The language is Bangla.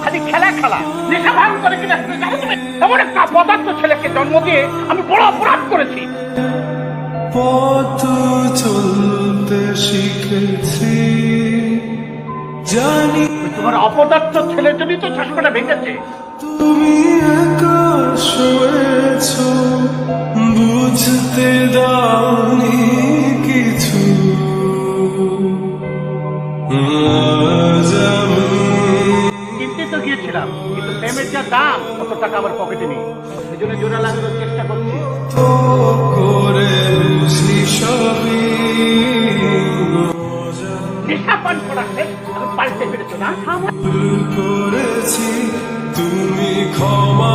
খালি খেলা খেলা নেশা ভান করে কিনা জানো তুমি? এমন একটা পদার্থ ছেলেকে জন্ম দিয়ে আমি বড় অপরাধ করেছি। পথ চলতে শিখেছি জানি তোমার অপদার্থ ছেলের জন্যই তো চশমাটা ভেঙেছে। তুমি একা শুয়েছ বুঝতে দাওনি কিছু আজ আমি কিনতে তো গিয়েছিলাম, কিন্তু প্রেমের যা দাম তত টাকা আমার পকেটে নেই। এই জন্য জোড়া লাগানোর চেষ্টা করছি। তো করে বুঝি সবই নেশা পান করা শেষ, আমি পাল্টে ফেলেছো না? ভুল করেছি তুমি ক্ষমা